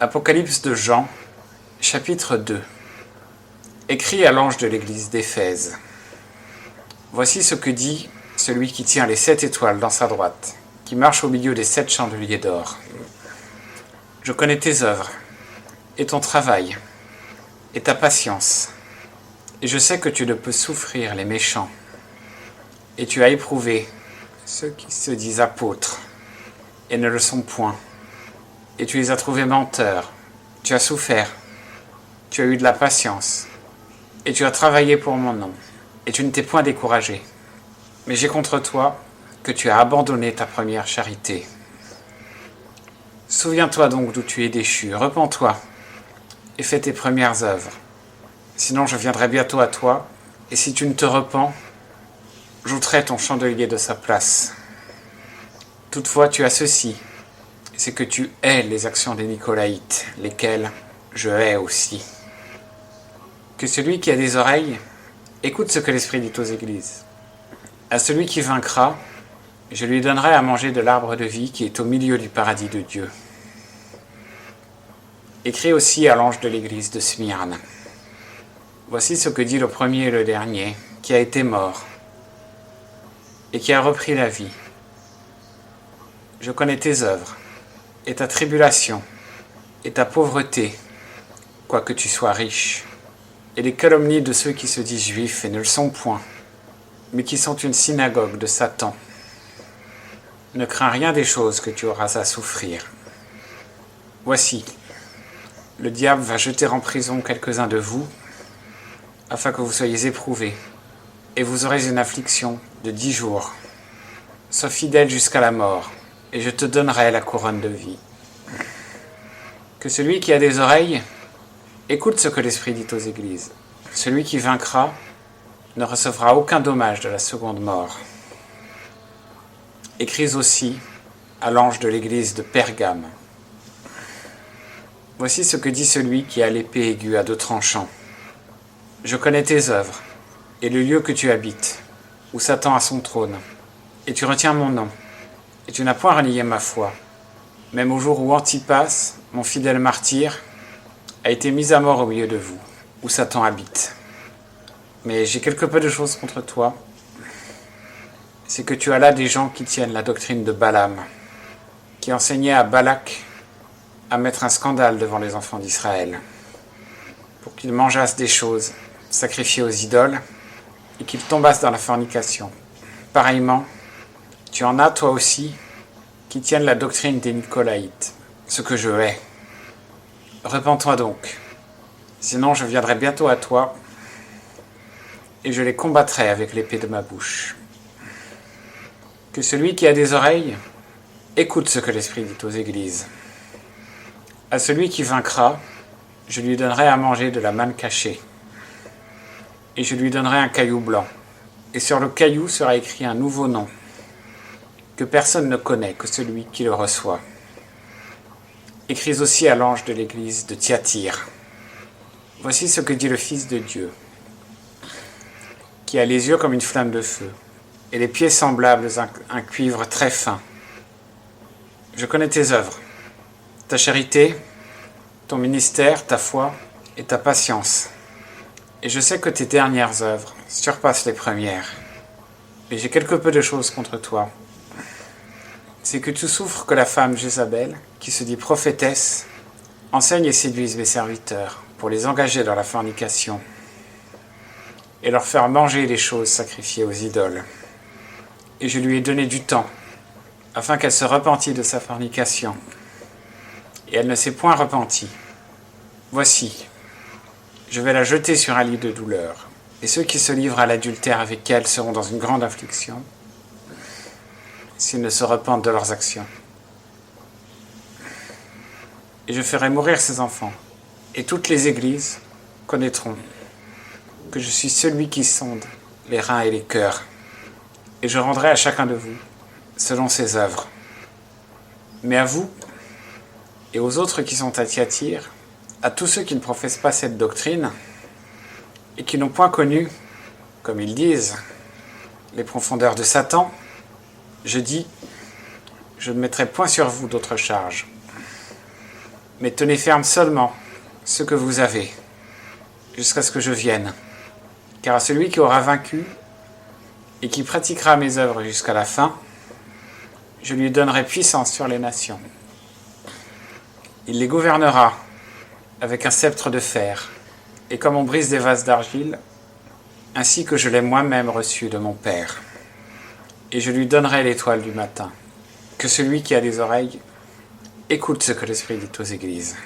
Apocalypse de Jean, chapitre 2. Écrit à l'ange de l'église d'Éphèse. Voici ce que dit celui qui tient les 7 étoiles dans sa droite, qui marche au milieu des 7 chandeliers d'or. Je connais tes œuvres, et ton travail, et ta patience, et je sais que tu ne peux souffrir les méchants, et tu as éprouvé ceux qui se disent apôtres, et ne le sont point, et tu les as trouvés menteurs. Tu as souffert, tu as eu de la patience, et tu as travaillé pour mon nom, et tu ne t'es point découragé. Mais j'ai contre toi que tu as abandonné ta première charité. Souviens-toi donc d'où tu es déchu, repens-toi, et fais tes premières œuvres. Sinon je viendrai bientôt à toi, et si tu ne te repens, j'ôterai ton chandelier de sa place. Toutefois tu as ceci, c'est que tu hais les actions des Nicolaïtes, lesquelles je hais aussi. Que celui qui a des oreilles écoute ce que l'Esprit dit aux églises. À celui qui vaincra, je lui donnerai à manger de l'arbre de vie qui est au milieu du paradis de Dieu. Écris aussi à l'ange de l'église de Smyrne. Voici ce que dit le premier et le dernier, qui a été mort, et qui a repris la vie. Je connais tes œuvres, et ta tribulation, et ta pauvreté, quoique tu sois riche, et les calomnies de ceux qui se disent juifs et ne le sont point, mais qui sont une synagogue de Satan. Ne crains rien des choses que tu auras à souffrir. Voici, le diable va jeter en prison quelques-uns de vous, afin que vous soyez éprouvés, et vous aurez une affliction de 10 jours. Sois fidèle jusqu'à la mort, et je te donnerai la couronne de vie. Que celui qui a des oreilles écoute ce que l'Esprit dit aux églises. Celui qui vaincra ne recevra aucun dommage de la seconde mort. Écris aussi à l'ange de l'église de Pergame. Voici ce que dit celui qui a l'épée aiguë à 2 tranchants. Je connais tes œuvres et le lieu que tu habites, où Satan a son trône, et tu retiens mon nom, et tu n'as point renié ma foi, même au jour où Antipas, mon fidèle martyr, a été mis à mort au milieu de vous, où Satan habite. Mais j'ai quelque peu de choses contre toi, c'est que tu as là des gens qui tiennent la doctrine de Balaam, qui enseignait à Balak à mettre un scandale devant les enfants d'Israël, pour qu'ils mangeassent des choses sacrifiées aux idoles, et qu'ils tombassent dans la fornication. Pareillement, tu en as toi aussi, qui tiennent la doctrine des Nicolaïtes, ce que je hais. Repens-toi donc, sinon je viendrai bientôt à toi, et je les combattrai avec l'épée de ma bouche. Que celui qui a des oreilles écoute ce que l'Esprit dit aux églises. À celui qui vaincra, je lui donnerai à manger de la manne cachée, et je lui donnerai un caillou blanc, et sur le caillou sera écrit un nouveau nom, que personne ne connaît que celui qui le reçoit. Écris aussi à l'ange de l'église de Thyatire. Voici ce que dit le Fils de Dieu, qui a les yeux comme une flamme de feu, et les pieds semblables à un cuivre très fin. Je connais tes œuvres, ta charité, ton ministère, ta foi et ta patience. Et je sais que tes dernières œuvres surpassent les premières. Mais j'ai quelque peu de choses contre toi. C'est que tu souffres que la femme Jézabel, qui se dit prophétesse, enseigne et séduise mes serviteurs pour les engager dans la fornication et leur faire manger les choses sacrifiées aux idoles. Et je lui ai donné du temps, afin qu'elle se repentît de sa fornication. Et elle ne s'est point repentie. Voici, je vais la jeter sur un lit de douleur, et ceux qui se livrent à l'adultère avec elle seront dans une grande affliction, s'ils ne se repentent de leurs actions. Et je ferai mourir ses enfants, et toutes les églises connaîtront que je suis celui qui sonde les reins et les cœurs, et je rendrai à chacun de vous selon ses œuvres. Mais à vous, et aux autres qui sont à Thyatire, à tous ceux qui ne professent pas cette doctrine, et qui n'ont point connu, comme ils disent, les profondeurs de Satan, je dis, je ne mettrai point sur vous d'autres charges. Mais tenez ferme seulement ce que vous avez, jusqu'à ce que je vienne. Car à celui qui aura vaincu et qui pratiquera mes œuvres jusqu'à la fin, je lui donnerai puissance sur les nations. Il les gouvernera avec un sceptre de fer, et comme on brise des vases d'argile, ainsi que je l'ai moi-même reçu de mon Père. Et je lui donnerai l'étoile du matin. Que celui qui a des oreilles écoute ce que l'Esprit dit aux églises.